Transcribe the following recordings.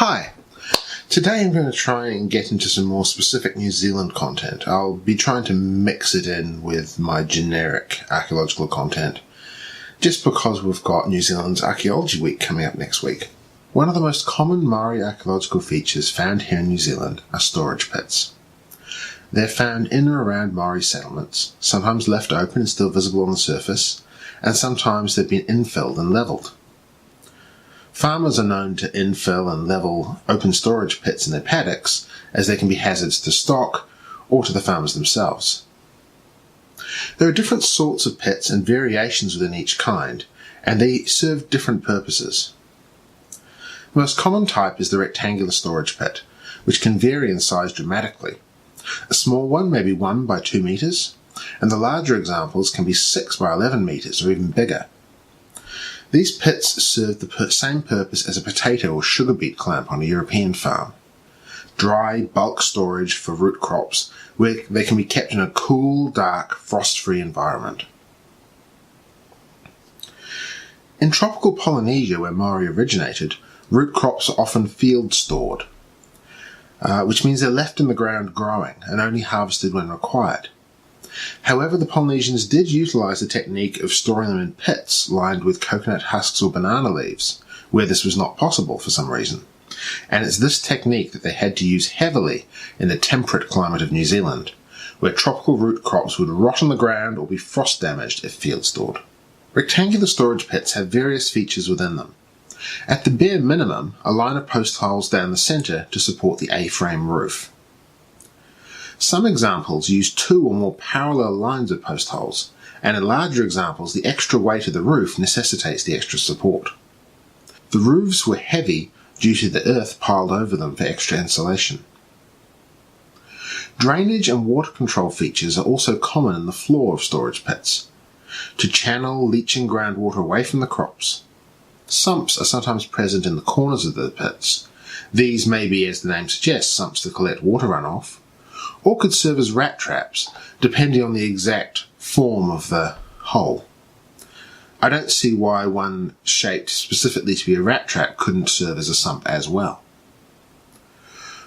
Hi, today I'm going to try and get into some more specific New Zealand content. I'll be trying to mix it in with my generic archaeological content, just because we've got New Zealand's Archaeology Week coming up next week. One of the most common Maori archaeological features found here in New Zealand are storage pits. They're found in or around Maori settlements, sometimes left open and still visible on the surface, and sometimes they've been infilled and levelled. Farmers are known to infill and level open storage pits in their paddocks, as they can be hazards to stock or to the farmers themselves. There are different sorts of pits and variations within each kind, and they serve different purposes. The most common type is the rectangular storage pit, which can vary in size dramatically. A small one may be 1 by 2 metres, and the larger examples can be 6 by 11 metres or even bigger. These pits serve the same purpose as a potato or sugar beet clamp on a European farm. Dry, bulk storage for root crops where they can be kept in a cool, dark, frost-free environment. In tropical Polynesia, where Maori originated, root crops are often field stored, which means they're left in the ground growing and only harvested when required. However, the Polynesians did utilise the technique of storing them in pits lined with coconut husks or banana leaves, where this was not possible for some reason. And it's this technique that they had to use heavily in the temperate climate of New Zealand, where tropical root crops would rot on the ground or be frost damaged if field stored. Rectangular storage pits have various features within them. At the bare minimum, a line of post holes down the centre to support the A-frame roof. Some examples use 2 or more parallel lines of post holes, and in larger examples the extra weight of the roof necessitates the extra support. The roofs were heavy due to the earth piled over them for extra insulation. Drainage and water control features are also common in the floor of storage pits, to channel leaching groundwater away from the crops. Sumps are sometimes present in the corners of the pits. These may be, as the name suggests, sumps to collect water runoff, or could serve as rat traps, depending on the exact form of the hole. I don't see why one shaped specifically to be a rat trap couldn't serve as a sump as well.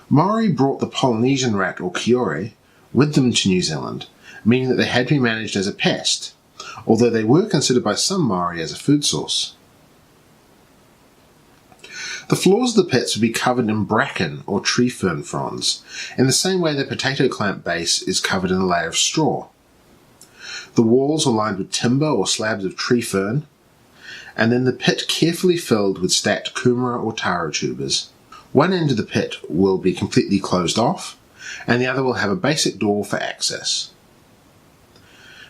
Maori brought the Polynesian rat, or kiore, with them to New Zealand, meaning that they had to be managed as a pest, although they were considered by some Maori as a food source. The floors of the pits would be covered in bracken or tree fern fronds, in the same way the potato clamp base is covered in a layer of straw. The walls were lined with timber or slabs of tree fern, and then the pit carefully filled with stacked kumara or taro tubers. One end of the pit will be completely closed off, and the other will have a basic door for access.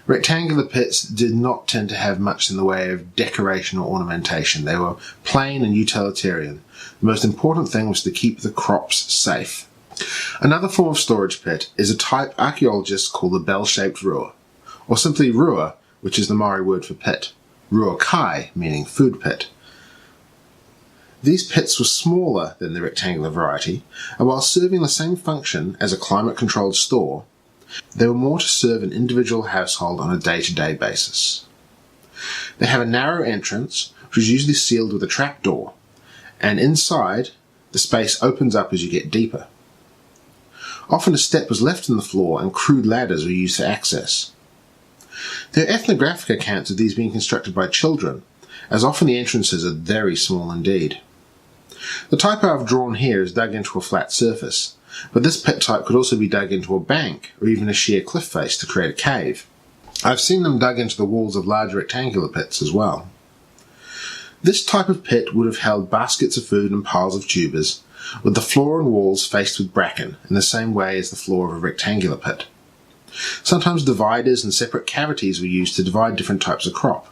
Rectangular pits did not tend to have much in the way of decoration or ornamentation. They were plain and utilitarian. The most important thing was to keep the crops safe. Another form of storage pit is a type archaeologists call the bell-shaped rua, or simply rua, which is the Maori word for pit, rua kai, meaning food pit. These pits were smaller than the rectangular variety, and while serving the same function as a climate-controlled store, they were more to serve an individual household on a day-to-day basis. They have a narrow entrance, which is usually sealed with a trapdoor, and inside, the space opens up as you get deeper. Often a step was left in the floor and crude ladders were used for access. There are ethnographic accounts of these being constructed by children, as often the entrances are very small indeed. The type I've drawn here is dug into a flat surface, but this pit type could also be dug into a bank or even a sheer cliff face to create a cave. I've seen them dug into the walls of large rectangular pits as well. This type of pit would have held baskets of food and piles of tubers, with the floor and walls faced with bracken in the same way as the floor of a rectangular pit. Sometimes dividers and separate cavities were used to divide different types of crop.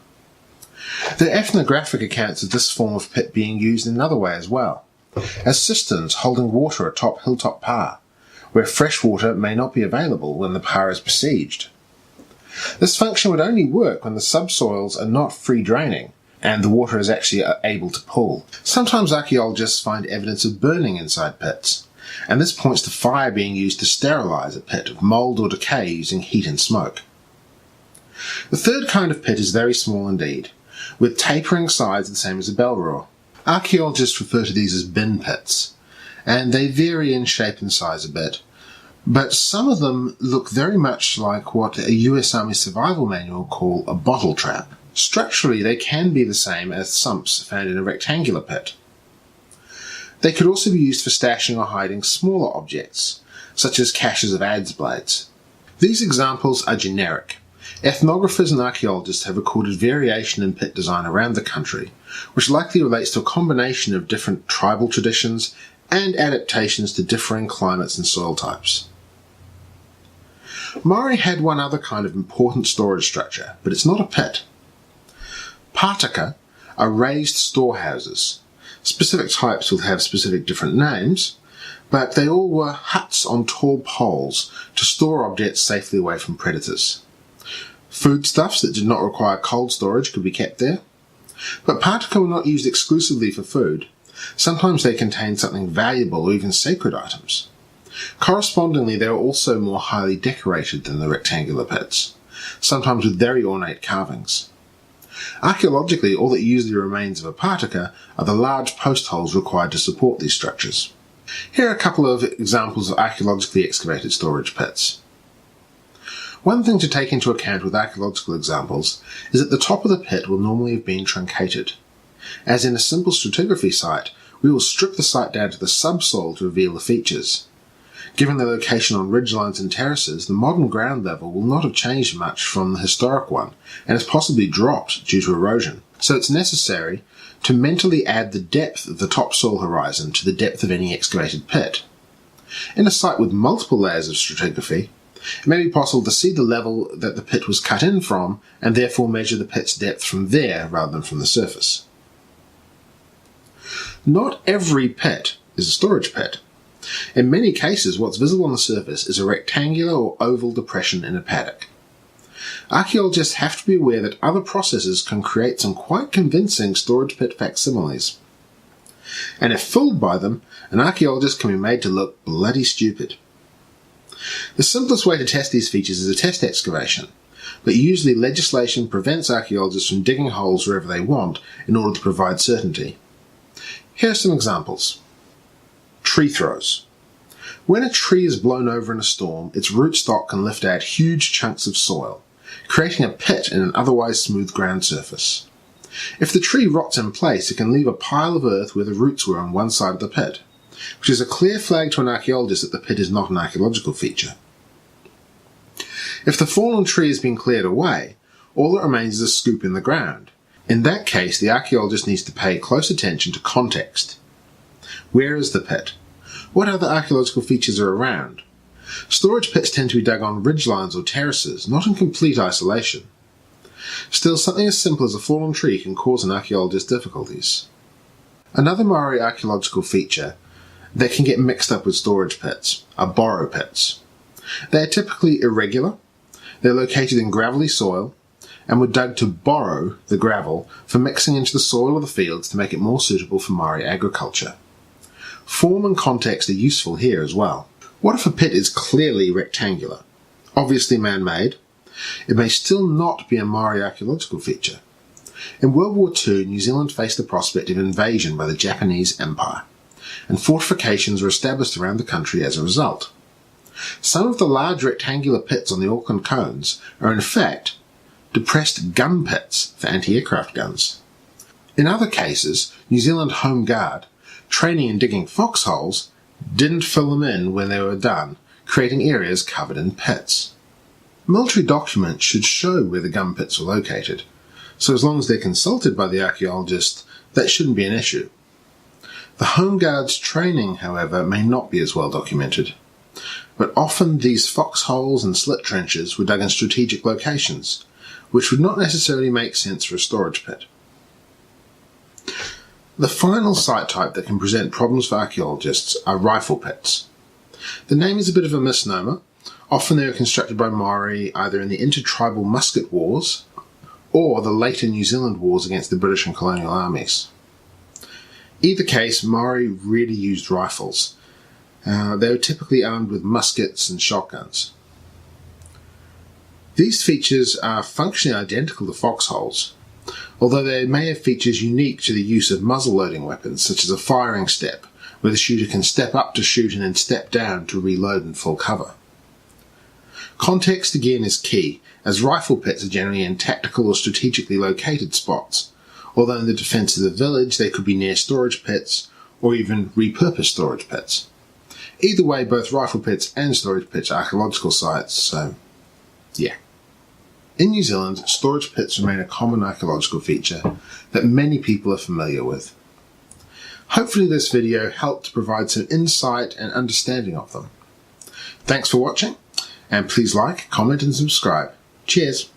There are ethnographic accounts of this form of pit being used in another way as well, as cisterns holding water atop hilltop pa, where fresh water may not be available when the pa is besieged. This function would only work when the subsoils are not free draining and the water is actually able to pool. Sometimes archaeologists find evidence of burning inside pits, and this points to fire being used to sterilise a pit of mould or decay using heat and smoke. The third kind of pit is very small indeed, with tapering sides the same as a bell roar. Archaeologists refer to these as bin pits, and they vary in shape and size a bit. But some of them look very much like what a US Army survival manual call a bottle trap. Structurally, they can be the same as sumps found in a rectangular pit. They could also be used for stashing or hiding smaller objects, such as caches of adze blades. These examples are generic. Ethnographers and archaeologists have recorded variation in pit design around the country, which likely relates to a combination of different tribal traditions and adaptations to differing climates and soil types. Maori had one other kind of important storage structure, but it's not a pit. Pataka are raised storehouses. Specific types will have specific different names, but they all were huts on tall poles to store objects safely away from predators. Foodstuffs that did not require cold storage could be kept there, but pataka were not used exclusively for food. Sometimes they contained something valuable or even sacred items. Correspondingly, they were also more highly decorated than the rectangular pits, sometimes with very ornate carvings. Archaeologically, all that usually remains of a pataka are the large post holes required to support these structures. Here are a couple of examples of archaeologically excavated storage pits. One thing to take into account with archaeological examples is that the top of the pit will normally have been truncated. As in a simple stratigraphy site, we will strip the site down to the subsoil to reveal the features. Given their location on ridgelines and terraces, the modern ground level will not have changed much from the historic one, and has possibly dropped due to erosion. So it's necessary to mentally add the depth of the topsoil horizon to the depth of any excavated pit. In a site with multiple layers of stratigraphy, it may be possible to see the level that the pit was cut in from, and therefore measure the pit's depth from there rather than from the surface. Not every pit is a storage pit. In many cases, what's visible on the surface is a rectangular or oval depression in a paddock. Archaeologists have to be aware that other processes can create some quite convincing storage pit facsimiles. And if fooled by them, an archaeologist can be made to look bloody stupid. The simplest way to test these features is a test excavation, but usually legislation prevents archaeologists from digging holes wherever they want in order to provide certainty. Here are some examples. Tree throws. When a tree is blown over in a storm, its rootstock can lift out huge chunks of soil, creating a pit in an otherwise smooth ground surface. If the tree rots in place, it can leave a pile of earth where the roots were on one side of the pit, which is a clear flag to an archaeologist that the pit is not an archaeological feature. If the fallen tree has been cleared away, all that remains is a scoop in the ground. In that case, the archaeologist needs to pay close attention to context. Where is the pit? What other archaeological features are around? Storage pits tend to be dug on ridgelines or terraces, not in complete isolation. Still, something as simple as a fallen tree can cause an archaeologist difficulties. Another Maori archaeological feature that can get mixed up with storage pits are borrow pits. They are typically irregular, they're located in gravelly soil, and were dug to borrow the gravel for mixing into the soil of the fields to make it more suitable for Maori agriculture. Form and context are useful here as well. What if a pit is clearly rectangular, obviously man-made? It may still not be a Maori archaeological feature. In World War II, New Zealand faced the prospect of invasion by the Japanese Empire, and fortifications were established around the country as a result. Some of the large rectangular pits on the Auckland cones are in fact depressed gun pits for anti-aircraft guns. In other cases, New Zealand Home Guard, training in digging foxholes, didn't fill them in when they were done, creating areas covered in pits. Military documents should show where the gun pits were located, so as long as they're consulted by the archaeologist, that shouldn't be an issue. The Home Guard's training, however, may not be as well documented, but often these foxholes and slit trenches were dug in strategic locations, which would not necessarily make sense for a storage pit. The final site type that can present problems for archaeologists are rifle pits. The name is a bit of a misnomer. Often they were constructed by Maori either in the intertribal musket wars or the later New Zealand wars against the British and colonial armies. Either case, Maori really used rifles. They were typically armed with muskets and shotguns. These features are functionally identical to foxholes, although they may have features unique to the use of muzzle-loading weapons, such as a firing step, where the shooter can step up to shoot and then step down to reload in full cover. Context again is key, as rifle pits are generally in tactical or strategically located spots, although in the defence of the village they could be near storage pits or even repurposed storage pits. Either way, both rifle pits and storage pits are archaeological sites, so yeah. In New Zealand, storage pits remain a common archaeological feature that many people are familiar with. Hopefully this video helped to provide some insight and understanding of them. Thanks for watching, and please like, comment and subscribe. Cheers!